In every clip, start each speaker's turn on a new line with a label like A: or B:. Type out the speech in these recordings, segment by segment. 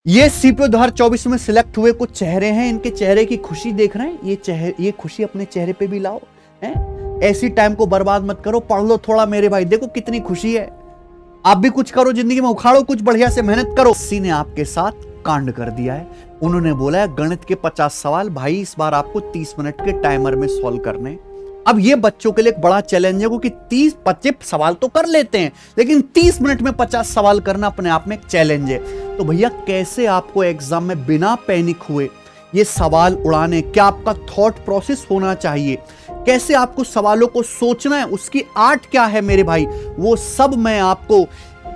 A: ये सीपीओ 2024 में सिलेक्ट हुए कुछ चेहरे हैं, इनके चेहरे की खुशी देख रहे हैं, ये खुशी अपने चेहरे पे भी लाओ हैं। ऐसी टाइम को बर्बाद मत करो, पढ़ लो थोड़ा मेरे भाई, देखो कितनी खुशी है। आप भी कुछ करो जिंदगी में, उखाड़ो कुछ बढ़िया से, मेहनत करो। किसी ने आपके साथ कांड कर दिया है, उन्होंने बोला है गणित के 50 सवाल भाई इस बार आपको 30 मिनट के टाइमर में सॉल्व करने। अब ये बच्चों के लिए एक बड़ा चैलेंज है, क्योंकि 30-25 सवाल तो कर लेते हैं, लेकिन 30 मिनट में 50 सवाल करना अपने आप में एक चैलेंज है। तो भैया कैसे आपको एग्जाम में बिना पैनिक हुए ये सवाल उड़ाने, क्या आपका थॉट प्रोसेस होना चाहिए, कैसे आपको सवालों को सोचना है, उसकी आर्ट क्या है मेरे भाई, वो सब मैं आपको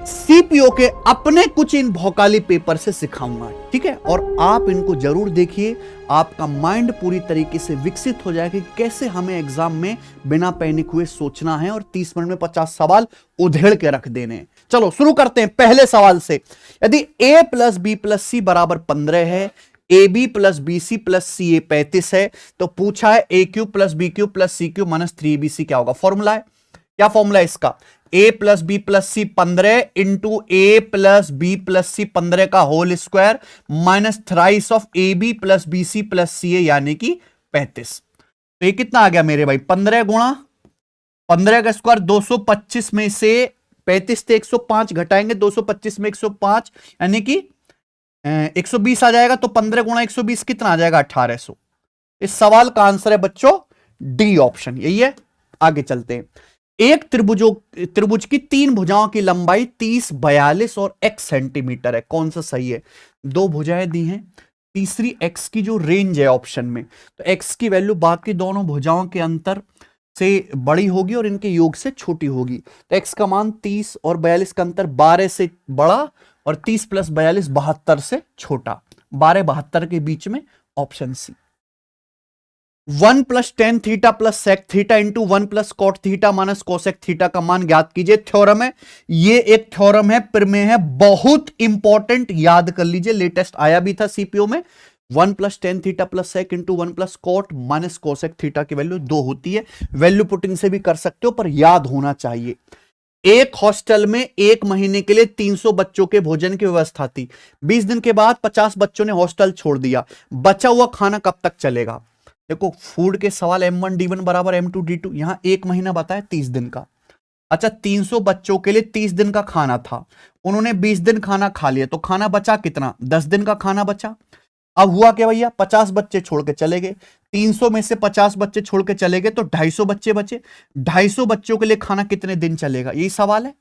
A: सीपीओ के अपने कुछ इन भौकाली पेपर से सिखाऊंगा, ठीक है। और आप इनको जरूर देखिए, आपका माइंड पूरी तरीके से विकसित हो जाएगा कि कैसे हमें एग्जाम में बिना पैनिक हुए सोचना है और 30 मिनट में 50 सवाल उधेड़ के रख देने। चलो शुरू करते हैं पहले सवाल से। यदि a plus B plus C बराबर 15 है, A B plus B C plus C A 35 है, तो पूछा है A cube plus B cube plus C cube minus 3bc क्या होगा। फॉर्मूला है, क्या फॉर्मूला है इसका, a plus B plus C 15 into A plus B plus C 15 का whole square minus thrice of A B plus B C plus C A यानी कि 35। तो ये कितना आ गया मेरे भाई, 15 गुणा 15 का स्क्वायर 225 में से 35 से 105 घटाएंगे, 225 में 105 यानी कि 120 आ जाएगा। तो 15 गुणा 120 कितना आ जाएगा, 1800। इस सवाल का आंसर है बच्चों डी ऑप्शन, यही है। आगे चलते हैं। एक त्रिभुज की 3 भुजाओं की लंबाई 30, 42 और x सेंटीमीटर है, कौन सा सही है। 2 भुजाएं दी हैं, तीसरी x की जो रेंज है ऑप्शन में, तो x की वैल्यू बाकी दोनों भुजाओं के अंतर से बड़ी होगी और इनके योग से छोटी होगी। तो x का मान 30 और 42 का अंतर 12 से बड़ा और 30 प्लस 42 72 से छोटा, 12 72 के बीच में, option C. 1 plus tan theta plus sec theta into 1 plus cot theta minus cosec theta का मान ज्ञात कीजिए। थ्योरम है, ये एक थ्योरम है, प्रमेय है, बहुत इंपॉर्टेंट, याद कर लीजिए, लेटेस्ट आया भी था सीपीओ में। 1 plus tan theta plus sec into 1 plus cot minus cosec theta की वैल्यू 2 होती है। वैल्यू पुटिंग से भी कर सकते हो, पर याद होना चाहिए। एक हॉस्टल में 1 महीने के लिए 300 बच्चों के भोजन की व्यवस्था थी। 20 दिन के बाद 50 बच्चों ने हॉस्टल छोड़ दिया, बचा हुआ खाना कब तक चलेगा। देखो फूड के सवाल m1 d1 बराबर m2 d2, यहां 1 महीना बताया 30 दिन का। अच्छा 300 बच्चों के लिए 30 दिन का खाना था, उन्होंने 20 दिन खाना खा लिया, तो खाना बचा कितना, 10 दिन का खाना बचा। अब हुआ क्या भैया, 50 बच्चे छोड़ के चले गए, 300 में से 50 बच्चे छोड़ के चले गए तो 250 बच्चे बचे। 250 बच्चों के लिए खाना कितने दिन चलेगा, यही सवाल है।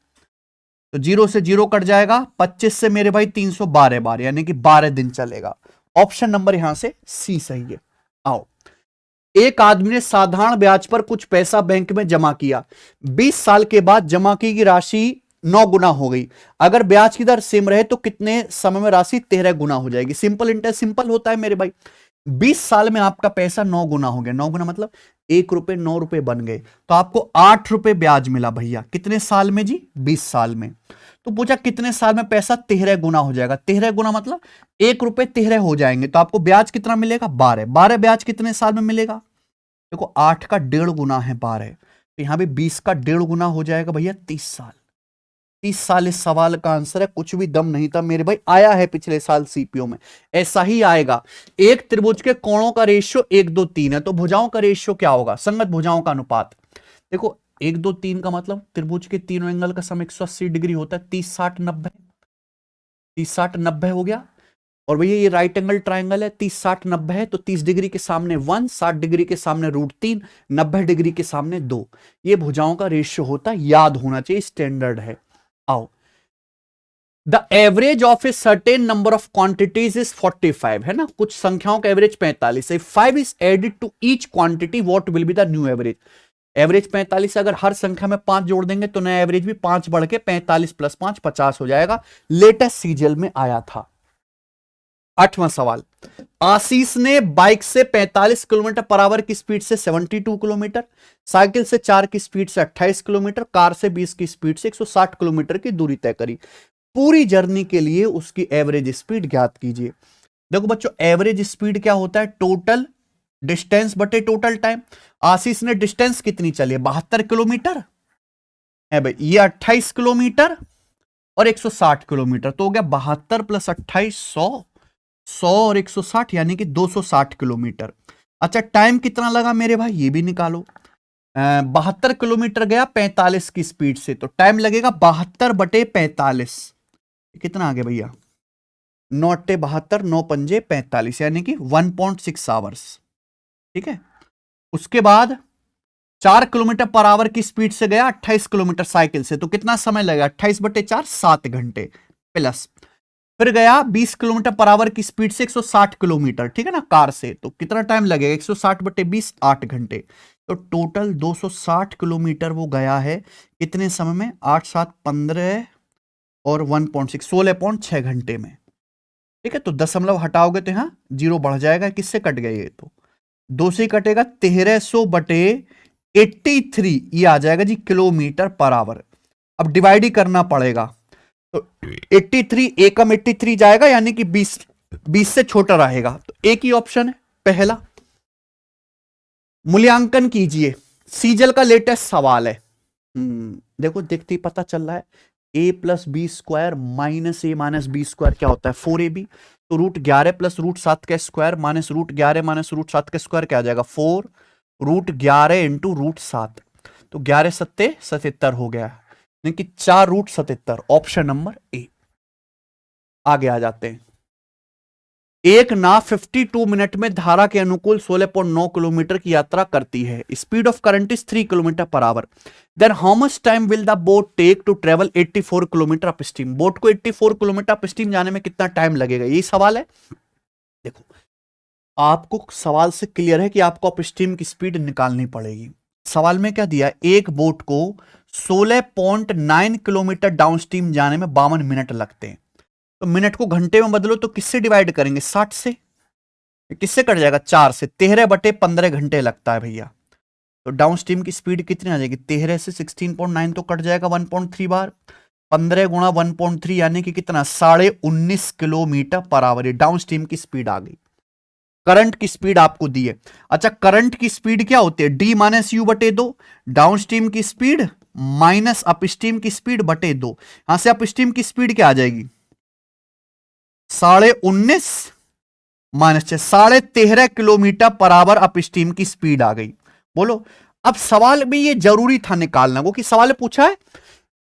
A: तो 0 से 0 कट जाएगा, 25 से मेरे भाई 312 बार यानी कि 12 दिन चलेगा। ऑप्शन नंबर यहां से सी सही है। आओ, एक आदमी ने साधारण ब्याज पर कुछ पैसा बैंक में जमा किया, 20 साल के बाद जमा की गई राशि 9 गुना हो गई। अगर ब्याज की दर सेम रहे तो कितने समय में राशि 13 गुना हो जाएगी। सिंपल इंटरेस्ट सिंपल होता है मेरे भाई। 20 साल में आपका पैसा 9 गुना हो गया, 9 गुना मतलब 1 रुपए 9 रुपए बन गए, तो आपको 8 रुपए ब्याज मिला भैया। कितने साल में जी, 20 साल में। तो पूछा कितने साल में पैसा 13 गुना हो जाएगा, 13 गुना मतलब 1 रुपए 13 हो जाएंगे, तो आपको ब्याज कितना मिलेगा, 12। 12 ब्याज कितने साल में मिलेगा, देखो 8 का 1.5 गुना है 12, तो यहां भी 20 का 1.5 गुना हो जाएगा भैया 30 साल। 30 साल इस सवाल का आंसर है, कुछ भी दम नहीं था मेरे भाई, आया है पिछले साल सीपीओ में, ऐसा ही आएगा। एक त्रिभुज के कोणों का रेशियो 1 2 3 है, तो भुजाओं का रेशियो क्या होगा, संगत भुजाओं का अनुपात। देखो 1 2 3 का मतलब त्रिभुज के तीनों एंगल का सम 180 डिग्री होता है, 30 60 90, 30 60 90 हो गया। और भैया ये राइट एंगल ट्राइंगल है, 30 60 90 है, तो 30 डिग्री के सामने 1, 60 डिग्री के सामने √3, 90 डिग्री के सामने 2, ये भुजाओं का रेशियो होता है, याद होना चाहिए, स्टैंडर्ड है। आओ, the average of a certain number of quantities is 45 है ना, कुछ संख्याओं का एवरेज 45 है। 5 is added to each quantity, what will be the new average. Average 45 है, अगर हर संख्या में 5 जोड़ देंगे तो नया एवरेज भी 5 बढ़ के 45 प्लस 5 50 हो जाएगा। लेटेस्ट सीजीएल में आया था। 8वां सवाल, आशीष ने बाइक से 45 किलोमीटर पर आवर की स्पीड से 72 किलोमीटर, साइकिल से 4 की स्पीड से 28 किलोमीटर, कार से 20 की स्पीड से 160 किलोमीटर की दूरी तय करी। पूरी जर्नी के लिए उसकी एवरेज स्पीड ज्ञात कीजिए। देखो बच्चों एवरेज स्पीड क्या होता है, टोटल डिस्टेंस बटे टोटल टाइम। आशीष ने डिस्टेंस कितनी चली है, 72 किलोमीटर है भाई, ये 28 किलोमीटर और 160 किलोमीटर, तो हो गया 72 प्लस 28 100 और 160 यानी कि 260 किलोमीटर। अच्छा टाइम कितना लगा मेरे भाई, ये भी निकालो। 72 किलोमीटर गया 45 की स्पीड से, तो टाइम लगेगा 72/45। कितना आ गया भैया, 9×72 9×5 45 यानी कि 1.6 आवर्स। ठीक है, उसके बाद 4 किलोमीटर पर आवर की स्पीड से गया 28 किलोमीटर साइकिल से, तो कितना समय लगेगा, 28/4 7 घंटे प्लस। फिर गया 20 किलोमीटर पर आवर की स्पीड से 160 किलोमीटर, ठीक है ना, कार से, तो कितना टाइम लगेगा, 160/20 8 घंटे। तो टोटल 260 किलोमीटर वो गया है कितने समय में, 8 7 15 और 1.6 16.6 घंटे में। ठीक है, तो दशमलव हटाओगे तो यहां जीरो बढ़ जाएगा, किससे कट गए ये, तो 2 से कटेगा, 1300/83 ये आ जाएगा जी किलोमीटर पर आवर। अब डिवाइड ही करना पड़ेगा, तो 83 एकम 83 जाएगा यानी कि 20 से छोटा रहेगा, तो एक ही ऑप्शन है पहला। मूल्यांकन कीजिए, सीजल का लेटेस्ट सवाल है। देखो देखते ही पता चल रहा है, a plus B square minus A minus B square क्या होता है 4ab, तो √11 प्लस √7 का स्क्वायर माइनस √11 माइनस √7 का स्क्वायर क्या आ जाएगा 4 √11 इंटू √7, तो 11 सत्ते 77 हो गया, यानी कि 4√77, ऑप्शन नंबर ए। आगे आ जाते हैं, एक नाव 52 मिनट में धारा के अनुकूल 16.9 किलोमीटर की यात्रा करती है, speed of current is 3 kilometre per hour, then how much time will the boat take to travel 84 kilometre upstream, boat को 84 किलोमीटर अप स्ट्रीम जाने में कितना टाइम लगेगा, यही सवाल है। देखो आपको सवाल से क्लियर है कि आपको अप स्ट्रीम की स्पीड निकालनी पड़ेगी। सवाल में क्या दिया, एक बोट को 16.9 किलोमीटर डाउन स्ट्रीम जाने में 52 मिनट लगते हैं, तो मिनट को घंटे में बदलो तो किससे डिवाइड करेंगे, 60 से, किससे कट जाएगा 4 से, 13/15 घंटे लगता है भैया, तो डाउन स्ट्रीम की स्पीड कितनी आ जाएगी, 13 से 16.9 तो कट जाएगा 1.3 बार, 15 गुणा 1.3 यानी कि कितना 19.5 kilometre per our, down stream की स्पीड आ गई। करंट की स्पीड आपको दी है। अच्छा करंट की स्पीड क्या होती है, डी माइनस यू बटे 2, डाउन स्ट्रीम की स्पीड माइनस अप स्ट्रीम की स्पीड बटे 2, यहां से अप स्ट्रीम की स्पीड क्या आ जाएगी 19.5 minus 6 13.5 kilometre per hour up stream की स्पीड आ गई। बोलो अब सवाल में ये जरूरी था निकालना, वो कि सवाल पूछा है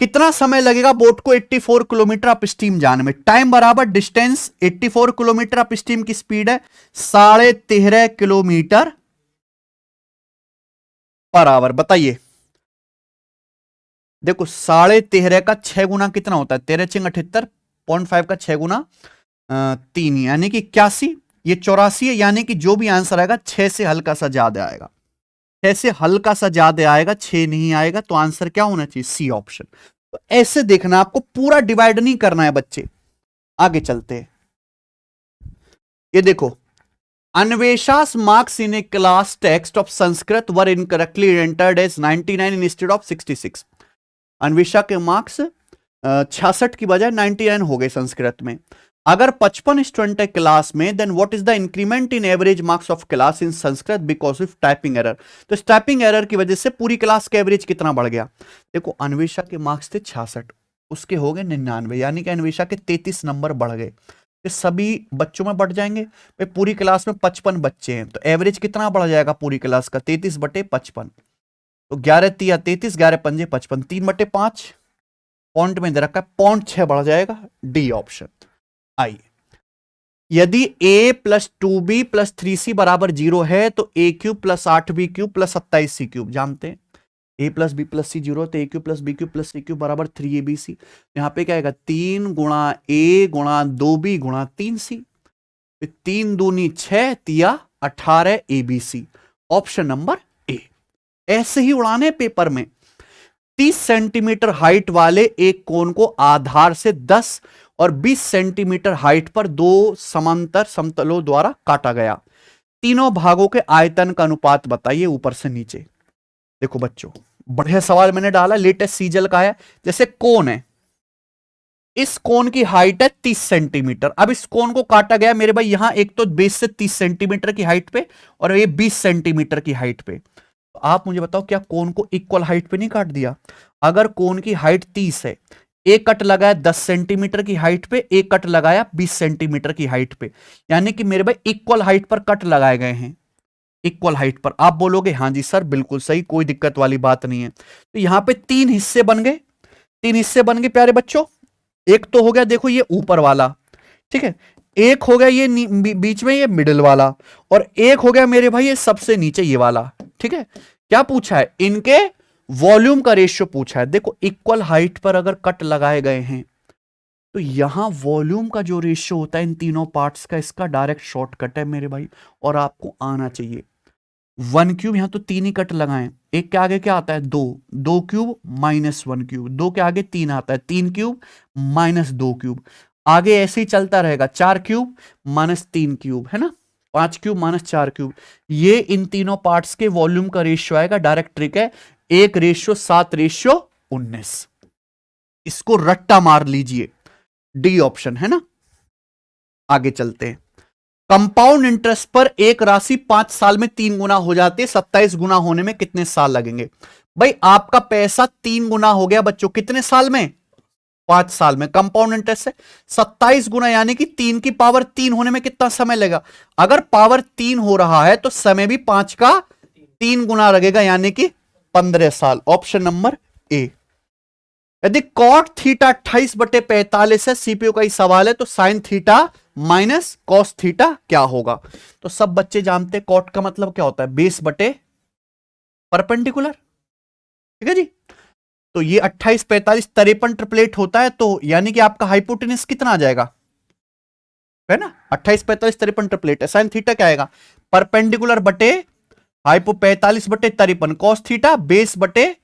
A: कितना समय लगेगा बोट को 84 किलोमीटर अप स्ट्रीम जाने में, टाइम बराबर डिस्टेंस, 84 किलोमीटर अप स्ट्रीम की स्पीड है 13.5 किलोमीटर पर आवर। बताइए देखो 13.5 का 6 गुना कितना होता है, 13 6 78, 0.5 का 6 गुना 3 यानी कि 81, ये 84 है, यानी कि जो भी आंसर आएगा 6 से हल्का सा ज्यादा आएगा, 6 से हल्का सा ज्यादा आएगा, 6 नहीं आएगा, तो आंसर क्या होना चाहिए सी ऑप्शन। तो ऐसे देखना, आपको पूरा डिवाइड नहीं करना है बच्चे। आगे चलते हैं, ये देखो अन्वेषा's marks in a class text of Sanskrit were incorrectly entered as 99 instead of 66। Anvesha के मार्क्स 66 की बजाय 99 हो गए संस्कृत में। अगर 55 स्टूडेंट है क्लास में, then what is the increment in average marks of class in Sanskrit because of typing error, तो इस टाइपिंग एरर की वजह से पूरी क्लास का एवरेज कितना बढ़ गया। देखो अन्वेषा के मार्क्स थे 66, उसके हो गए 99, यानी कि अन्वेषा के 33 नंबर बढ़ गए, तो सभी बच्चों में बढ़ जाएंगे। भाई पूरी क्लास में 55 बच्चे हैं, तो एवरेज कितना बढ़ जाएगा पूरी क्लास का 33/55, तो 11 3 33, 11 5 55, 3/5 पॉइंट में दे रखा है, 0.6 बढ़ जाएगा, डी ऑप्शन। आइए यदि a plus 2b plus 3c बराबर 0 है तो a cube plus 8b cube plus 27c cube, जानते हैं a plus b plus c 0 तो a cube plus b cube plus c cube बराबर 3abc, यहां पे क्या आएगा 3 गुणा a गुणा 2b गुणा 3c, 3 दूनी 6 तिया 18 abc, ऑप्शन नंबर ए। ऐसे ही उड़ाने पेपर में 30 सेंटीमीटर हाइट वाले एक कोन को आधार से 10 और 20 सेंटीमीटर हाइट पर दो समांतर समतलों द्वारा काटा गया, तीनों भागों के आयतन का अनुपात बताइए ऊपर से नीचे। देखो बच्चों बढ़िया सवाल मैंने डाला, लेटेस्ट सीजल का है। जैसे कोन है, इस कोन की हाइट है 30 सेंटीमीटर, अब इस कोन को काटा गया मेरे भाई यहां एक तो बेस से 30 सेंटीमीटर की हाइट पे और ये 20 सेंटीमीटर की हाइट पे, तो आप मुझे बताओ क्या कोन को इक्वल हाइट पे नहीं काट दिया। अगर कोन की हाइट 30 है, एक कट लगाया 10 सेंटीमीटर की हाइट पे, एक कट लगाया 20 सेंटीमीटर की हाइट पे, यानी कि मेरे भाई इक्वल हाइट पर कट लगाए गए हैं, इक्वल हाइट पर। आप बोलोगे हाँ जी सर बिल्कुल सही, कोई दिक्कत वाली बात नहीं है। तो यहां पे 3 हिस्से बन गए, 3 हिस्से बन गए प्यारे बच्चों। एक तो हो गया देखो ये ऊपर वाला, ठीक है, एक हो गया ये बीच में ये मिडिल वाला, और एक हो गया मेरे भाई ये सबसे नीचे ये वाला, ठीक है। क्या पूछा है, इनके वॉल्यूम का रेशियो पूछा है। देखो इक्वल हाइट पर अगर कट लगाए गए हैं तो यहां वॉल्यूम का जो रेशियो होता है इन तीनों पार्ट्स का, इसका डायरेक्ट शॉर्टकट है मेरे भाई, और आपको आना चाहिए। 1 क्यूब, यहां तो 3 ही कट लगाएं, एक के आगे क्या आता है 2, 2 क्यूब माइनस 1 क्यूब, 2 के आगे 3 आता है, 3 क्यूब माइनस 2 क्यूब, आगे ऐसे ही चलता रहेगा, 4 क्यूब माइनस 3 क्यूब, है ना, 5 क्यूब माइनस 4 क्यूब। ये इन तीनों पार्ट्स के वॉल्यूम का रेशियो आएगा, डायरेक्ट ट्रिक है, 1:7:19। इसको रट्टा मार लीजिए, डी ऑप्शन है ना। आगे चलते हैं। कंपाउंड इंटरेस्ट पर एक राशि 5 साल में 3 गुना हो जाती है, 27 गुना होने में कितने साल लगेंगे? भाई आपका पैसा 3 गुना हो गया बच्चों, कितने साल में? 5 साल में। कंपाउंड इंटरेस्ट है 27 गुना, यानी कि 3 की पावर 3 होने में कितना समय लगेगा? अगर पावर 3 हो रहा है तो समय भी 5 का 3 गुना लगेगा, यानी कि 15 साल। Option number A. यदि कॉट थीटा 28/45 है, सीपीयू का ही सवाल है, तो sine theta minus cos theta क्या होगा? तो सब बच्चे जानते हैं कॉट का मतलब क्या होता है, बेस बटे परपेंडिकुलर, ठीक है जी। तो ये 28, 45, 53 ट्रिपलेट होता है, तो यानी कि आपका हाइपोटेनस कितना आ जाएगा, है ना, 28, 45, 53 ट्रिपलेट है। साइन थीटा क्या आएगा, परपेंडिकुलर बटे हाइपो 45/53, कॉस थीटा बेस बटे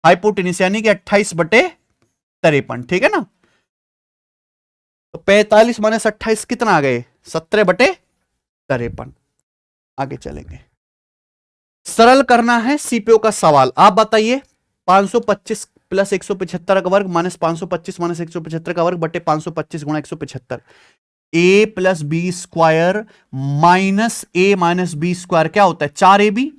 A: हाइपोटेनस, यानी कि 28/53, ठीक है ना। तो 45 माइनस 28 कितना आ गए, 17/53। आगे चलेंगे, सरल करना है सीपीओ का सवाल। आप बताइए 525 प्लस 175 का वर्ग माइनस 525 माइनस 175 का वर्ग बटे 525 गुणा 175, ए plus B square minus A minus B square क्या होता है, 4ab,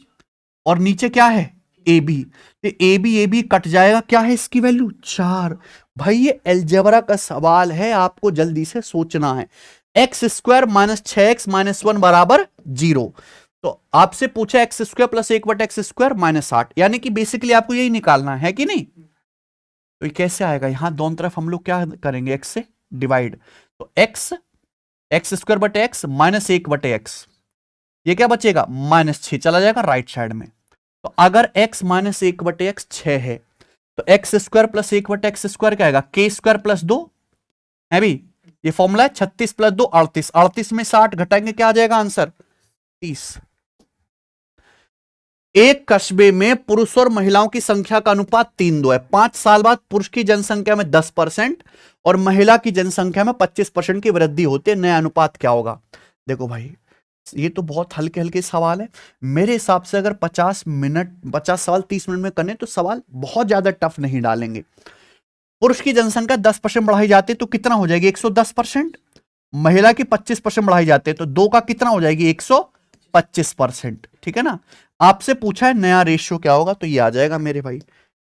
A: और नीचे क्या है ए बी, तो ए बी कट जाएगा, क्या है इसकी वैल्यू 4। भाई ये अलजेब्रा का सवाल है, आपको जल्दी से सोचना है। X square minus 6x minus 1 बराबर 0, तो आपसे पूछा x square plus 1/x square minus 8, यानी कि बेसिकली आपको यही निकालना है कि नहीं। तो ये कैसे आएगा, यहां दोनों तरफ हम लोग क्या करेंगे, एक्स से डिवाइड, तो एक्स स्क्वायर बटे एक्स माइनस 1/x, ये क्या बचेगा -6 चला जाएगा राइट साइड में। तो अगर x माइनस 1/x 6 है, तो x square plus 1/x square क्या आएगा, के स्क्वायर प्लस 2 है भी, ये फॉर्मूला है 36 प्लस 2 38, 38 में 60 घटाएंगे क्या आ जाएगा आंसर 30। एक कस्बे में पुरुष और महिलाओं की संख्या का अनुपात 3:2 है। 5 साल बाद पुरुष की जनसंख्या में 10% और महिला की जनसंख्या में 25% की वृद्धि होती है, नया अनुपात क्या होगा? देखो भाई ये तो बहुत हल्के हल्के सवाल है, मेरे हिसाब से अगर 50 सवाल 30 मिनट में करने तो सवाल बहुत ज्यादा टफ नहीं डालेंगे। पुरुष की जनसंख्या 10% बढ़ाई जाती है तो कितना हो जाएगी 110%, महिला की 25% बढ़ाई जाती है तो 2 का कितना हो जाएगी 125%, ठीक है ना। आपसे पूछा है नया रेशियो क्या होगा, तो ये आ जाएगा मेरे भाई,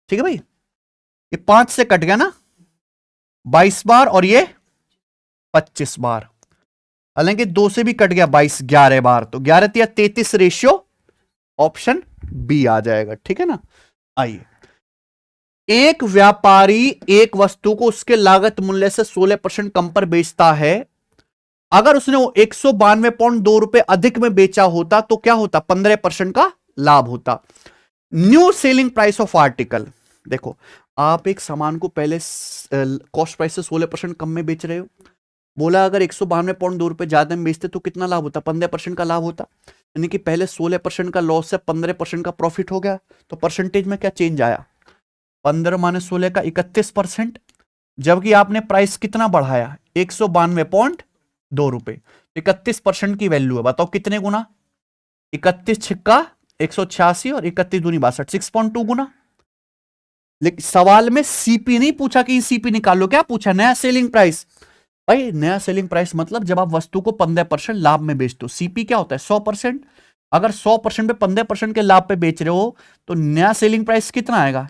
A: ठीक है भाई। ये 5 से कट गया ना 22 बार, और ये 25 बार, हालांकि 2 से भी कट गया 22, 11 बार, तो 11 या 33 रेशियो, ऑप्शन बी आ जाएगा, ठीक है ना। आइए, एक व्यापारी एक वस्तु को उसके लागत मूल्य से 16% कम पर बेचता है, अगर उसने 192.2 अधिक में बेचा होता तो क्या होता, 15% का लाभ होता। New selling price of article, देखो आप एक सामान को पहले कॉस्ट प्राइस से 16% कम में बेच रहे हो, बोला अगर 192.2 ज्यादा में बेचते तो कितना लाभ होता, 15% का लाभ होता, यानी कि पहले 16% का लॉस से 15% का प्रॉफिट हो गया, तो परसेंटेज में क्या चेंज आया, 15 माइनस 16 का 31%, जबकि आपने प्राइस कितना बढ़ाया 192.2 रुपए, 31% की वैल्यू है, बताओ कितने गुना, 31 छिक्का 186 और 31 दूनी 62, 6.2 गुना। लेकिन सवाल में सीपी नहीं पूछा कि सीपी निकालो, क्या पूछा, नया सेलिंग प्राइस। भाई नया सेलिंग प्राइस मतलब जब आप वस्तु को 15% लाभ में बेचते हो, सीपी क्या होता है 100%, अगर 100% पे 15% के लाभ पे बेच रहे हो तो नया सेलिंग प्राइस कितना आएगा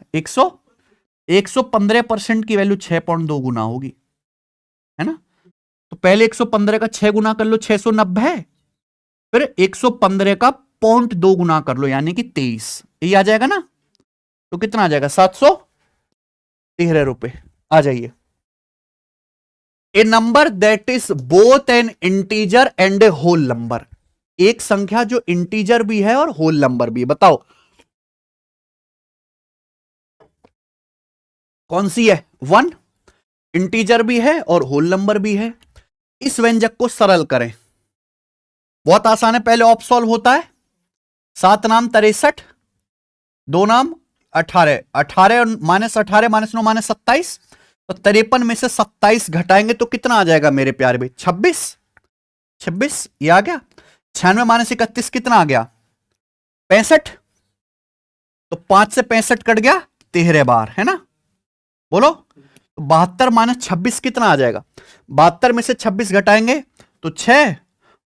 A: 115% की वैल्यू 6.2 गुना होगी, है ना। तो पहले 115 का 6 गुना कर लो, 690 है, फिर 115 का 0.2 गुना कर लो यानी कि 23, ये आ जाएगा ना। तो कितना आ जाएगा, 713 रुपए। आ जाइए। A number that is both an integer and a whole number, एक संख्या जो इंटीजर भी है और होल नंबर भी, बताओ कौन सी है। 1 इंटीजर भी है और होल नंबर भी है। इस व्यंजक को सरल करें, बहुत आसान है। पहले ऑप सॉल्व होता है, 7 नाम 63, 2 नाम 18, 18 -18 -9 -27, तो 53 में से 27 घटाएंगे तो कितना आ जाएगा मेरे प्यारे भाई, 26। 26 ये आ गया। 96 -31 कितना आ गया, 65। तो 5 से 65 कट गया 13 बार, है ना। बोलो, तो 72 - 26 कितना आ जाएगा, 72 में से 26 घटाएंगे तो 6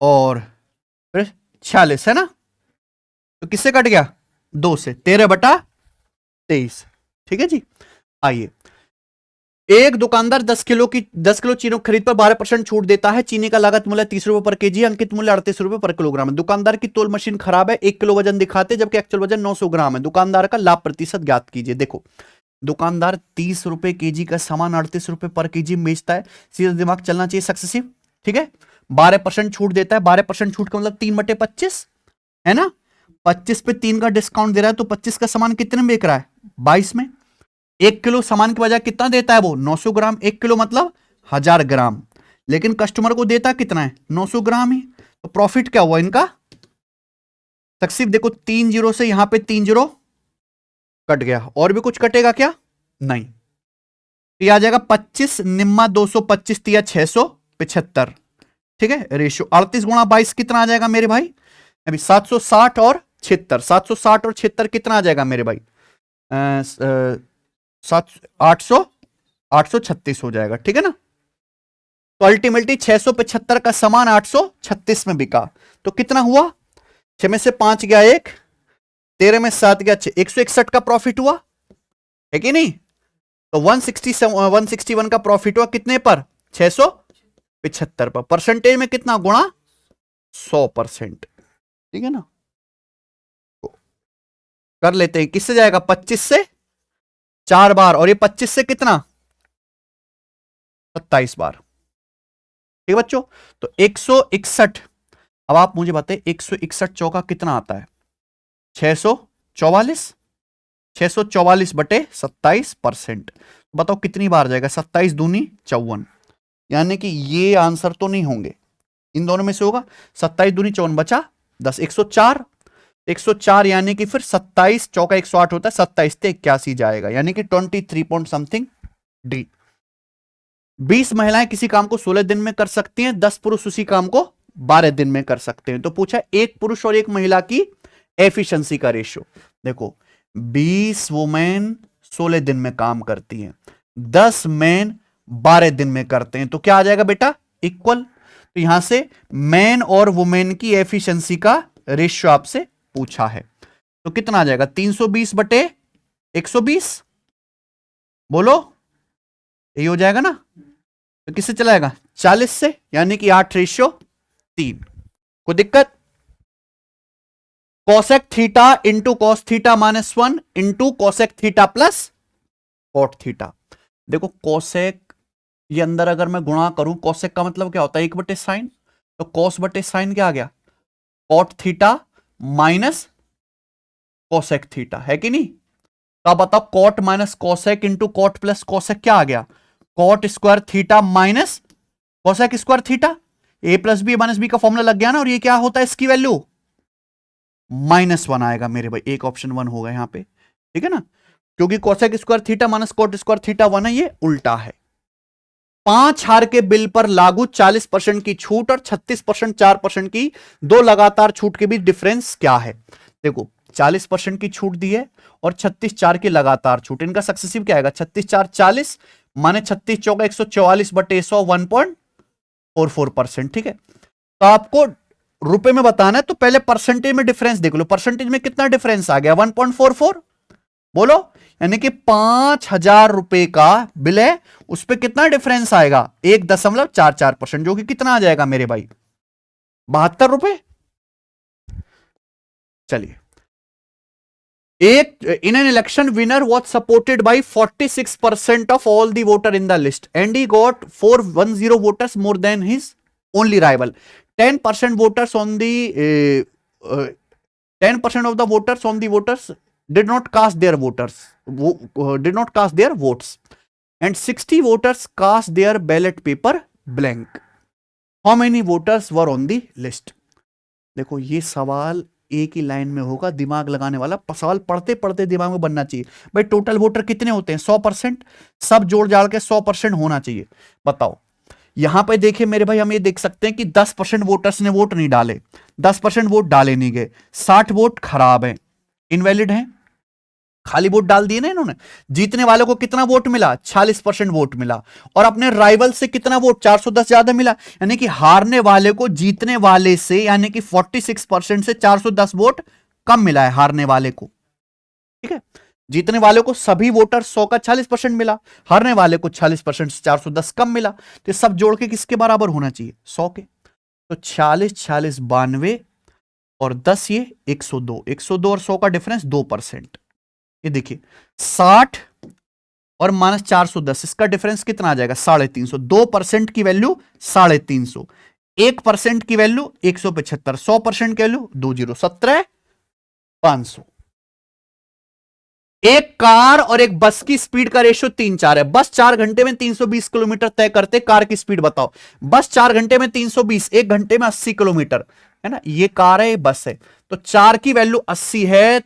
A: और फिर 46, है ना। तो किससे कट गया, 2 से, 13/23। ठीक है जी। आइए, एक दुकानदार 10 किलो चीनी खरीद पर 12% छूट देता है। चीनी का लागत मूल्य 30 रुपए पर केजी, अंकित मूल्य 38 रुपए पर किलोग्राम है। दुकानदार की तोल मशीन खराब है, 1 किलो वजन दिखाते जबकि एक्चुअल वजन 900 ग्राम है। दुकानदार का लाभ प्रतिशत ज्ञात कीजिए। देखो, दुकानदार 30 रुपए केजी का सामान 38 रुपए पर केजी बेचता है, सीधा दिमाग चलना चाहिए सक्सेसिव। ठीक है, 12% छूट देता है, 12% छूट का मतलब 3/25, है ना। 25 पे 3 का डिस्काउंट दे रहा है, तो 25 का सामान कितने में बेच रहा है, 22 में। 1 किलो सामान की बजाय कितना देता है वो, 900 ग्राम। 1 किलो मतलब 1000 ग्राम, लेकिन कस्टमर को देता कितना है, 900 ग्राम ही। तो प्रॉफिट क्या हुआ इनका, सक्सेसिव। देखो 3 जीरो से यहां पे 3 जीरो कट गया, और भी कुछ कटेगा क्या, नहीं। तो यह आ जाएगा 25 निम्मा 225 तिया 675। ठीक है, रेशियो 38 गुणा 22 कितना आ जाएगा मेरे भाई, अभी 760 और 76, 760 और 76 कितना आ जाएगा मेरे भाई, 836 हो जाएगा। ठीक है ना। तो अल्टीमेटली 675 का सामान 836 में बिका, तो कितना हुआ, 6 में से 5 गया 1, 13 में 7 गया 6, 161 का प्रॉफिट हुआ, है कि नहीं। तो 161 का प्रॉफिट हुआ कितने पर, 675 पर। परसेंटेज में कितना, गुणा 100%। ठीक है ना। तो कर लेते हैं, किससे जाएगा, 25 से 4 बार, और ये 25 से कितना, 27 बार। ठीक है बच्चों। तो 161, अब आप मुझे बताइए 161 चौका कितना आता है, 644, 644 बटे 27%। बताओ कितनी बार जाएगा, 27 दूनी 54, यानी कि ये आंसर तो नहीं होंगे, इन दोनों में से होगा। 27 दूनी 54 बचा 10, 104, 104 यानी कि फिर 27 चौका 108 होता है, 27 से 81 जाएगा, यानी कि 23 पॉइंट समथिंग डी। 20 महिलाएं किसी काम को 16 दिन में कर सकती हैं, 10 पुरुष उसी काम को 12 दिन में कर सकते हैं। तो पूछा एक पुरुष और एक महिला की एफिशिएंसी का रेशियो। देखो 20 वुमेन 16 दिन में काम करती हैं, 10 मैन 12 दिन में करते हैं, तो क्या आ जाएगा बेटा, इक्वल। तो यहां से मैन और वुमेन की एफिशिएंसी का रेशियो आपसे पूछा है, तो कितना आ जाएगा, 320 बटे 120, बोलो यही हो जाएगा ना। तो किससे चलाएगा, 40 से, यानी कि 8:3। कोई दिक्कत, cosec theta into cos theta -1 into cosec theta plus cot theta. देखो कॉसेक, ये अंदर अगर मैं गुणा करूं, कॉसेक का मतलब क्या होता है, 1/sin, तो कॉस बटे साइन क्या आ गया, cot theta minus cosec theta, है कि नहीं। तो आप बताओ cot minus cosec into cot plus cosec क्या आ गया, cot square theta minus cosec square theta. A plus B minus B का फॉर्मूला लग गया ना, और ये क्या होता है, इसकी वैल्यू -1 आएगा मेरे भाई, एक ऑप्शन 1 होगा यहां पे। ठीक है ना, क्योंकि cosec square theta minus cot square theta 1 है, ये उल्टा है। 5 हार के बिल पर लागू 40% की छूट और 36% 4% की दो लगातार छूट के बीच डिफरेंस क्या है। देखो 40% की छूट दी है और 36/4 की लगातार छूट, इनका सक्सेसिव क्या आएगा, 36/4 40 माने 36 चौका 144 बटे 100 1.44%। ठीक है, तो आपको रुपए में बताना है, तो पहले परसेंटेज में डिफरेंस देख लो। परसेंटेज में कितना डिफरेंस आ गया, 1.44, बोलो, यानी कि 5,000 रुपए का बिल है, उस पर कितना डिफरेंस आएगा? 1.44%, जो कि कितना आ जाएगा मेरे भाई? 72 रुपए। चलिए, in an election, winner was supported by 46% of all the voter in the list, and he got 410 voters more than his only rival. 10% voters on the 10% of the voters on the voters did not cast their votes, and 60 voters cast their ballot paper blank. How many voters were on the list? देखो, ये सवाल एक ही line में होगा, दिमाग लगाने वाला सवाल, पढ़ते पढ़ते दिमाग में बनना चाहिए। भाई टोटल वोटर कितने होते हैं? 100%, सब जोड़ जाड़ के 100% होना चाहिए। बताओ, यहां पे देखिए मेरे भाई, हम ये देख सकते हैं कि 10% वोटर्स ने वोट नहीं डाले, 10% वोट डाले नहीं गए, 60 वोट खराब हैं, इनवैलिड हैं, खाली वोट डाल दिए ना इन्होंने। जीतने वालों को कितना वोट मिला? 46% वोट मिला, और अपने राइवल से कितना वोट? 410 ज्यादा मिला, यानी कि हारने वाले को जीतने वाले से, यानी कि 46% से 410 वोट कम मिला है हारने वाले को। ठीक है, जीतने वाले को सभी वोटर 100 का 40% मिला, हारने वाले को 40% से 410 कम मिला, तो सब जोड़ के किसके बराबर होना चाहिए? 100 के। तो 40 40 92 और 10 ये 102, 102 और 100 का डिफरेंस 2%। ये देखिए 60 और -410, इसका डिफरेंस कितना आ जाएगा? 350। 2% की वैल्यू 350, 1% की वैल्यू 175, 100% की वैल्यू 20, 500। एक कार और एक बस की स्पीड का रेशियो 3:4 है। बस 4 घंटे में 320 किलोमीटर तय करते, कार की स्पीड बताओ। बस 4 घंटे में 320, 1 घंटे में 80 किलोमीटर, है ना? ये कार है, ये बस है, तो 4 की वैल्यू 80 है,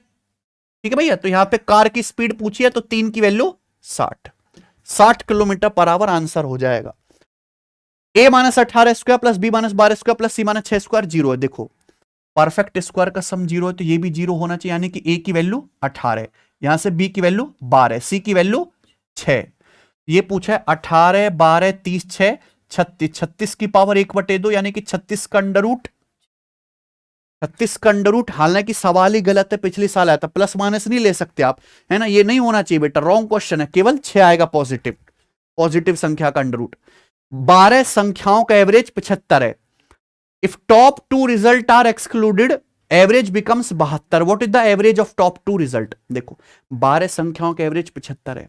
A: ठीक है भैया। तो यहां पे कार की स्पीड पूछी है, तो 3 की value 60 kilometre per our answer हो जाएगा। a -18 square plus b -12 square plus c -6 square 0 है। देखो, परफेक्ट स्क्वायर का सम 0 है, तो ये भी 0 होना चाहिए, यानी कि a की वैल्यू 18 है, यहां से b की वैल्यू 12 है, c की वैल्यू 6। ये पूछा है 18 12 30 6 36, 36 की पावर 1/2, यानी कि 36 का अंडर रूट, 36 का अंडर रूट। हालांकि सवाल ही गलत है, पिछले साल आया था, प्लस माइनस नहीं ले सकते आप, है ना? ये नहीं होना चाहिए बेटा, रॉन्ग क्वेश्चन है, केवल 6 आएगा पॉजिटिव संख्या का अंडर रूट। 12 संख्याओं का एवरेज 75 है। If top 2 result are excluded, average becomes 72। What is the average of top 2 result? देखो, 12 संख्याओं का एवरेज 75 है,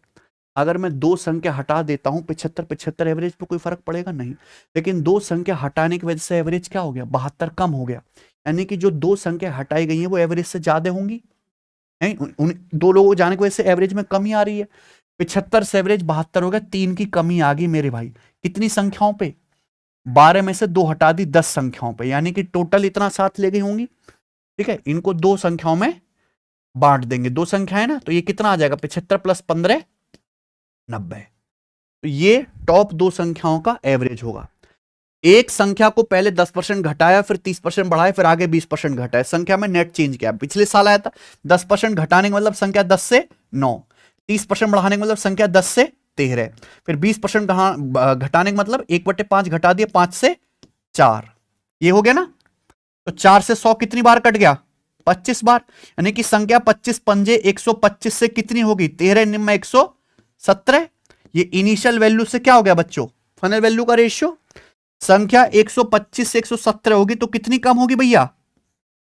A: अगर मैं 2 संख्या हटा देता हूं, 75 एवरेज पे कोई फर्क पड़ेगा नहीं, लेकिन 2 संख्या हटाने की वजह से एवरेज क्या हो गया? 72 कम हो गया, यानी कि जो 2 संख्या हटाई गई हैं वो एवरेज से ज्यादा होंगी, नहीं? उन 2 लोगों को जाने की वजह से एवरेज में कमी आ रही है। 75 से एवरेज 72 हो गया, 3 की कमी आ गई मेरे भाई। कितनी संख्याओं पे? 12 में से 2 हटा दी, 10 संख्याओं पे, यानी कि टोटल इतना साथ ले गई होंगी। ठीक है, इनको 2 संख्याओं में बांट देंगे, 2 संख्या है ना, तो ये कितना आ जाएगा? 75 + 15 90। तो ये टॉप 2 संख्याओं का एवरेज होगा। एक संख्या को पहले 10% घटाया, फिर 30% बढ़ाया, फिर आगे 20% घटाया, संख्या में नेट चेंज किया। पिछले साल आया था 10% घटाने का मतलब संख्या 10 से 9, 30% बढ़ाने का मतलब संख्या 10 से 13, फिर 20% घटाने का मतलब 1/5 घटा दिया, 5 से 4, ये हो गया ना? तो 4 से 100 कितनी बार कट गया? 25 बार, यानी कि संख्या 25 पंजे 125 से कितनी होगी? 13 निम्न 117। ये इनिशियल वैल्यू से क्या हो गया बच्चों? फाइनल वैल्यू का रेशियो। संख्या 125 से 117 होगी तो कितनी कम होगी भैया?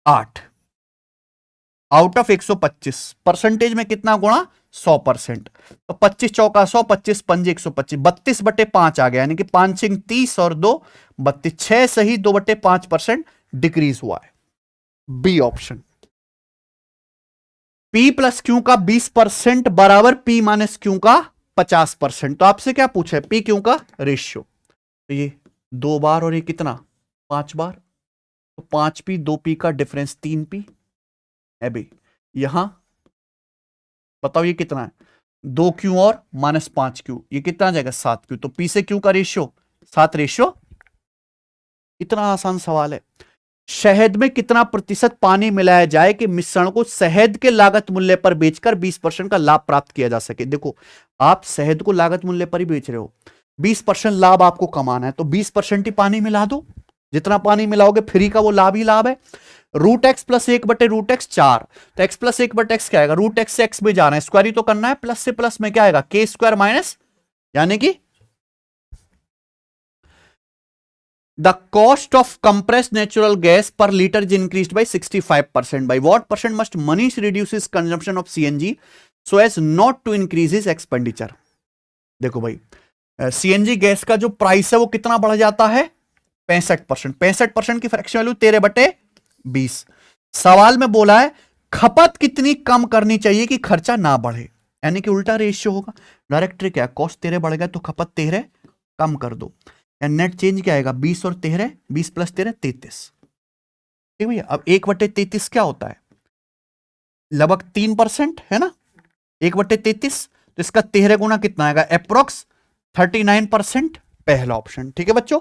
A: 8 आउट ऑफ 125। परसेंटेज में कितना गुणा? 100%। तो 25 चौका 100, 25 पंजे 125, 32/5 आ गया, यानी कि 5 सिंह 30 और 2 32, 6 सही 2/5% डिक्रीज हुआ है। B option. P + Q का 20% बराबर P - Q का 50%। तो आपसे क्या पूछा है? P Q का रेशियो। तो ये 2 बार और ये कितना? 5 बार, तो 5P 2P का डिफरेंस 3P है भाई। यहां बताओ ये कितना है? 2Q और -5Q, ये कितना आ जाएगा? 7Q। तो P से Q का रेशियो 7:। इतना आसान सवाल है। शहद में कितना प्रतिशत पानी मिलाया जाए कि मिश्रण को शहद के लागत मूल्य पर बेचकर 20% का लाभ प्राप्त किया जा सके? देखो, आप शहद को लागत मूल्य पर ही बेच रहे हो, 20% लाभ आपको कमाना है, तो 20% ही पानी मिला दो, जितना पानी मिलाओगे फ्री का वो लाभ ही लाभ है। रूट एक्स प्लस 1/√x 4, तो x प्लस 1/x क्या आएगा, रूट एक्स से एक्स में जाना है, स्क्वायर ही तो करना है, प्लस से प्लस में क्या आएगा k² माइनस, यानी कि the cost of compressed natural gas per litre is increased by 65%, by what percent must Manish reduce his consumption of CNG so as not to increase his expenditure. देखो भाई, CNG gas का जो price है वो कितना बढ़ जाता है, 65%। 65% की फ्रैक्शन वैल्यू 13/20। सवाल में बोला है खपत कितनी कम करनी चाहिए कि खर्चा ना बढ़े, यानी कि उल्टा रेशियो होगा। डायरेक्ट ट्रिक है, कॉस्ट 13 बढ़ गया तो खपत 13 कम कर दो, या नेट चेंज क्या आएगा 20 और 13, 20 प्लस 13 33। ठीक भैया, अब 1/33 क्या होता है, लगभग 3% है ना, 1/33, तो इसका 13 गुना कितना आएगा, अप्रोक्स 39%, पहला ऑप्शन। ठीक है बच्चों,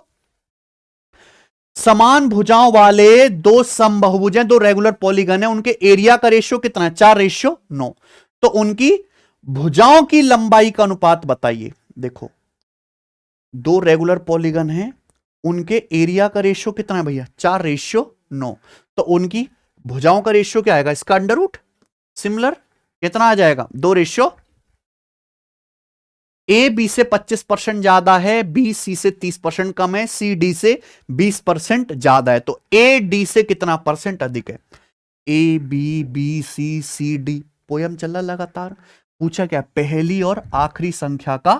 A: समान भुजाओं वाले दो समबाहुभुज हैं, दो रेगुलर पॉलीगन है, उनके एरिया का रेशियो कितना है, 4:9, तो उनकी भुजाओं की लंबाई का अनुपात बताइए। देखो, दो रेगुलर पॉलीगन हैं, उनके एरिया का रेशियो कितना है भैया, 4:9, तो उनकी भुजाओं का रेशियो क्या आएगा, इसका अंडर रूट, सिमिलर कितना आ जाएगा, 2:। ए बी से 25% ज्यादा है, बी सी से 30% कम है, सी डी से 20% ज्यादा है, तो ए डी से कितना परसेंट अधिक है, A B C D. Poem चल रहा लगातार, पूछा क्या, पहली और आखिरी संख्या का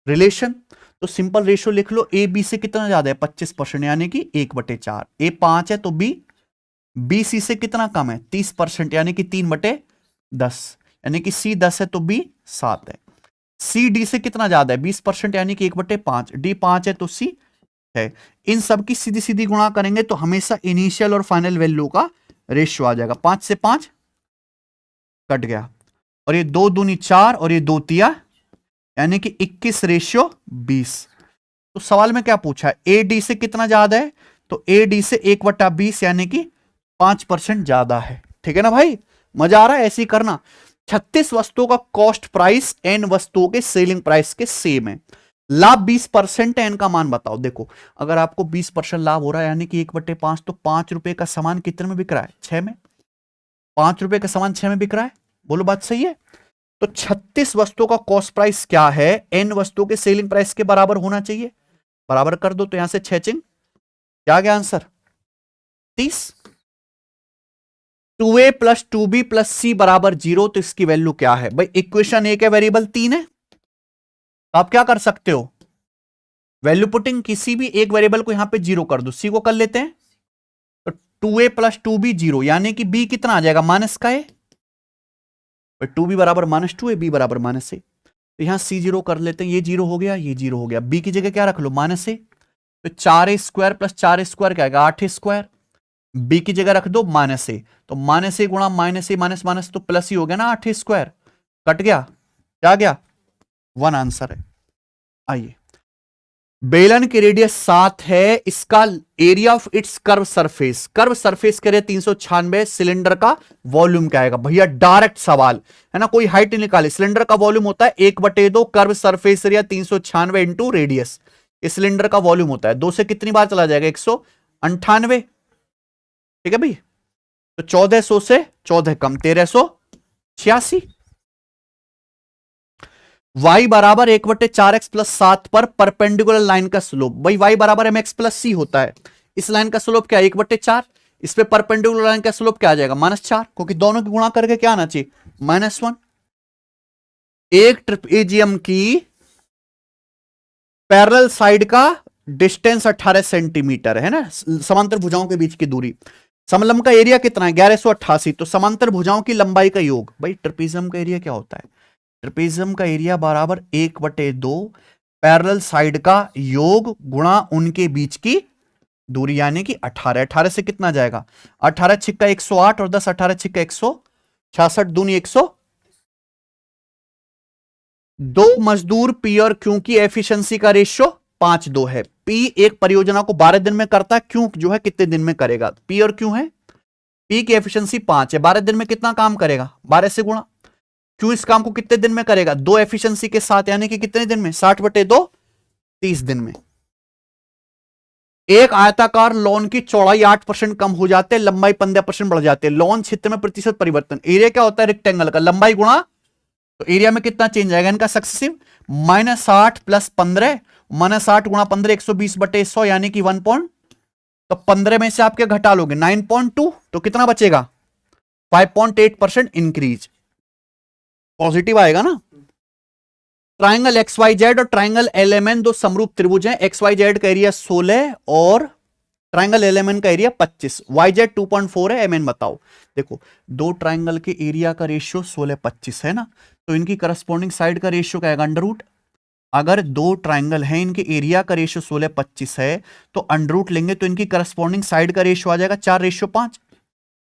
A: रिलेशन, तो सिंपल रेशियो लिख लो, ए बी से कितना ज्यादा है 25%, यानी कि 1/4। ए 5 है तो बी सी से कितना कम है 30%, यानी कि 3/10, यानी कि सी 10 है तो बी 7 है। सी डी से कितना ज्यादा है 20%, यानी कि 1/5, डी 5 है तो सी है। इन सब की सीधी सीधी गुणा करेंगे तो हमेशा इनिशियल और फाइनल वैल्यू का रेशियो आ जाएगा, 5 से 5 कट गया, और ये 2 दूनी 4 और ये 2 तिया, यानी कि 21:20। तो सवाल में क्या पूछा है, ए डी से कितना ज्यादा है, तो ए डी से 1/20, यानी कि 5% ज्यादा है। ठीक है ना भाई, मजा आ रहा है, ऐसे ही करना। 36 वस्तुओं का कॉस्ट प्राइस n वस्तुओं के सेलिंग प्राइस के सेम है, लाभ 20% है, n का मान बताओ। देखो, अगर आपको 20% लाभ हो रहा है, यानी कि 1/5, तो 5 रुपए का सामान कितने में बिक रहा है, 6 में। 5 रुपए का सामान 6 में बिक रहा है, बोलो बात सही है। तो 36 वस्तुओं का कॉस्ट प्राइस क्या है, n वस्तुओं के सेलिंग प्राइस के बराबर होना चाहिए, बराबर कर दो, तो यहां से 6 चिंग क्या गया answer, 30। 2a plus 2b plus c बराबर 0, तो इसकी वैल्यू क्या है भाई, इक्वेशन ए के वेरिएबल 3 है, तो आप क्या कर सकते हो, वैल्यू पुटिंग, किसी भी एक वेरिएबल को यहां पे 0 कर दो, c को कर लेते हैं, तो 2a प्लस 2b 0, यानी कि b कितना आ जाएगा, माइनस का a, 2b बराबर -2a, b बराबर -a, तो यहां c 0 कर लेते हैं, ये 0 हो गया, ये 0 हो गया, b की जगह क्या रख लो, -a, तो 4a² प्लस 4a² क्या आएगा, 8a², b की जगह रख दो -a, तो -a गुणा -a माइनस माइनस तो प्लस ही हो गया ना, 8a², कट गया, क्या गया 1 आंसर है। आइए, बेलन की रेडियस 7 है, इसका area of its curve surface, curve surface के लिए 396, सिलेंडर का वॉल्यूम क्या आएगा भैया, डायरेक्ट सवाल है ना, कोई हाइट नहीं निकाली, सिलेंडर का वॉल्यूम होता है 1/2, curve surface area 396 into radius, इस सिलेंडर का वॉल्यूम होता है, 2 से कितनी बार चला जाएगा, 198। ठीक है भाई, तो 1400 से 14 कम 1386। y बराबर 1/4x प्लस 7 पर परपेंडिकुलर लाइन का स्लोप, भाई y बराबर mx प्लस सी होता है, इस लाइन का स्लोप क्या है 1/4, इस पे परपेंडिकुलर लाइन का स्लोप क्या आ जाएगा -4, क्योंकि दोनों की गुणा करके क्या आना चाहिए -1। एक ट्रिपेजियम की पैरेलल साइड का डिस्टेंस 18 सेंटीमीटर है ना, समांतर भुजाओं के बीच की दूरी, समलंब का एरिया कितना है 1188, तो समांतर भुजाओं की लंबाई का योग, भाई ट्रिपेजियम का एरिया क्या होता है, ट्रिपेजियम का एरिया बराबर 1/2 पैरेलल साइड का योग गुणा उनके बीच की दूरी, यानी कि 18। 18 से कितना जाएगा, 18 छिक्का 108 और 10 18 छिक्का 166, दूनी 100। दो मजदूर पी और क्यू की एफिशिएंसी का रेशियो 5:2 है, पी एक परियोजना को 12 दिन में करता है, क्यू जो है कितने दिन में करेगा, पी और क्यू है, पी की एफिशिएंसी 5 है, 12 दिन में कितना काम करेगा 12 से गुणा, क्यू इस काम को कितने दिन में करेगा, 2 एफिशिएंसी के साथ, यानी कि कितने दिन में 60/2 30 दिन में। एक आयताकार लॉन की चौड़ाई 8% कम हो जाते हैं, लंबाई 15% बढ़ जाते हैं। लॉन क्षेत्र में प्रतिशत परिवर्तन, एरिया क्या होता है रेक्टेंगल का, लंबाई गुणा, तो एरिया में कितना चेंज आएगा इनका सक्सेसिव, -8 + 15, -8 × 15 120/100 यानी कि 1 पॉइंट, तो 15 में से आपके घटा लोगे 9.2, तो कितना बचेगा 5.8% इंक्रीज, पॉजिटिव आएगा ना। ट्राइंगल XYZ और ट्राइंगल LMN दो समरूप त्रिभुज हैं। XYZ का एरिया 16 और ट्राइंगल LMN का एरिया 25, YZ 2.4 है, MN बताओ। देखो दो ट्राइंगल के एरिया का रेशियो 16-25 है ना, तो इनकी करस्पॉन्डिंग साइड का रेशियो क्या है √। अगर दो ट्राइंगल हैं इनके एरिया का रेशियो 16-25 है तो √ लेंगे तो इनकी करस्पॉन्डिंग साइड का रेशियो आ जाएगा 4:5।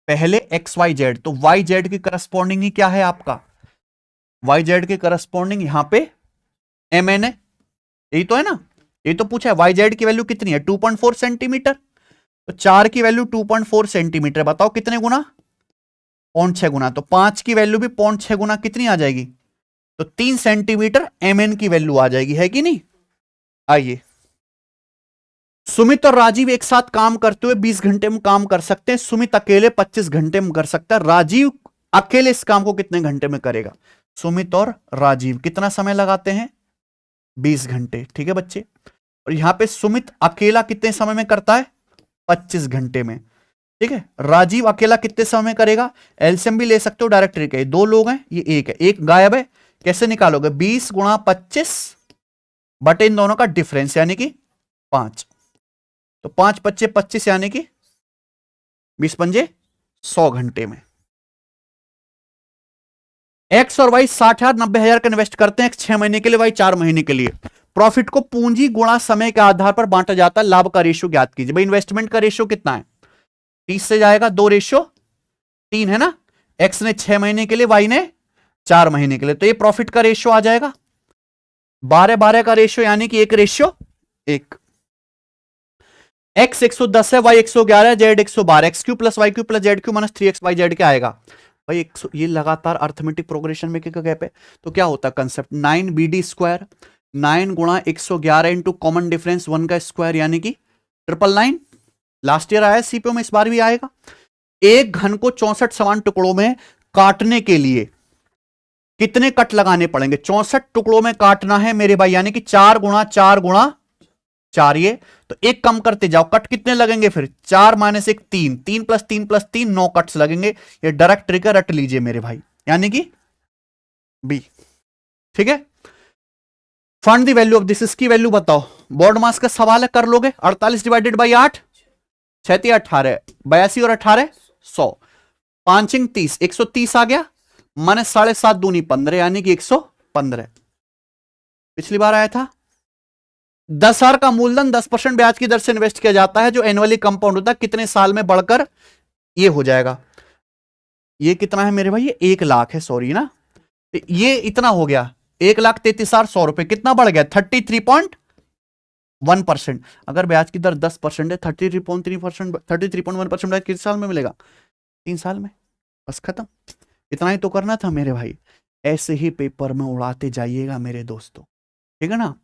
A: पहले XYZ, तो YZ की करस्पॉन्डिंग ही क्या है आपका, YZ के करस्पॉन्डिंग यहां पे MN है, यही तो है ना, यही तो पूछा है। YZ की वैल्यू कितनी है 2.4 सेंटीमीटर, तो 4 की वैल्यू 2.4 सेंटीमीटर, बताओ कितने गुना 0.6 गुना, तो 5 की वैल्यू भी 0.6 गुना कितनी आ जाएगी, तो 3 सेंटीमीटर MN की वैल्यू आ जाएगी, है कि नहीं। आइए, सुमित और राजीव एक साथ काम करते हुए 20 घंटे में काम कर सकते हैं, सुमित अकेले 25 घंटे में कर सकता है, राजीव अकेले इस काम को कितने घंटे में करेगा। सुमित और राजीव कितना समय लगाते हैं 20 घंटे, ठीक है बच्चे। और यहां पे सुमित अकेला कितने समय में करता है 25 घंटे में, ठीक है। राजीव अकेला कितने समय में करेगा, एलसीएम भी ले सकते हो डायरेक्ट तरीके, दो लोग हैं ये एक है, एक गायब है, कैसे निकालोगे 20 × 25 बटे इन दोनों का डिफरेंस यानी कि 5, तो 5 × 5 = 25 यानी कि 20 × 5 = 100 घंटे में। X और Y 60,000 90,000 का इन्वेस्ट करते हैं, X 6 महीने के लिए, Y 4 महीने के लिए। प्रॉफिट को पूंजी गुणा समय के आधार पर बांटा जाता है, लाभ का रेशियो ज्ञात कीजिए। भाई इन्वेस्टमेंट का रेशियो कितना है 30 से जाएगा 2:3 है ना, X ने 6 महीने के लिए, Y ने 4 महीने के लिए, तो ये प्रॉफिट का रेशियो आ जाएगा 12-12 का रेशियो यानी कि 1:1। X 110 है, Y 111 है, Z 112, XQ + YQ + ZQ - 3XYZ क्या आएगा भाई, ये लगातार अर्थमेटिक प्रोग्रेशन में क्या गैप है, तो क्या होता है concept 9BD², 9 × 111 into common difference 1 का स्क्वायर यानी कि 999। लास्ट ईयर आया सीपीओ में, इस बार भी आएगा। एक घन को 64 समान टुकड़ों में काटने के लिए कितने कट लगाने पड़ेंगे, 64 टुकड़ों में काटना है मेरे भाई, यानी कि 4 × 4 × 4, ये तो एक कम करते जाओ, कट कितने लगेंगे फिर 4 - 1 3, 3 + 3 + 3 9 कट्स लगेंगे। ये डायरेक्ट ट्रिक रट लीजिए मेरे भाई, यानी कि बी, ठीक है। Find the value of this, इसकी वैल्यू बताओ, बोर्ड मास का सवाल है, कर लोगे। 48 / 8, 6 × 18, 82 और 18 100, 5 × 30 130 आ गया, -7.5 दूनी 15 यानी कि 115। पिछली बार आया था 10,000 का मूलधन 10% ब्याज की दर से इन्वेस्ट किया जाता है, जो एनुअली कंपाउंड होता है, कितने साल में बढ़कर ये हो जाएगा। ये कितना है मेरे भाई, ये 1 लाख है, सॉरी ना, ये इतना हो गया 1,33,100 रुपए, कितना बढ़ गया 33.1%। अगर ब्याज की दर 10% है, 33.3%, 33.1% ब्याज किस साल में मिलेगा 3 साल में, बस खत्म। इतना ही तो करना था मेरे भाई, ऐसे ही पेपर में उड़ाते जाइएगा मेरे दोस्तों, ठीक है ना।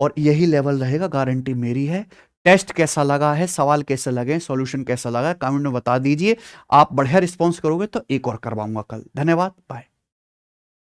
A: और यही लेवल रहेगा, गारंटी मेरी है। टेस्ट कैसा लगा है, सवाल कैसे लगे, सॉल्यूशन कैसा लगा, कमेंट में बता दीजिए। आप बढ़िया रिस्पॉन्स करोगे तो एक और करवाऊंगा कल। धन्यवाद, बाय।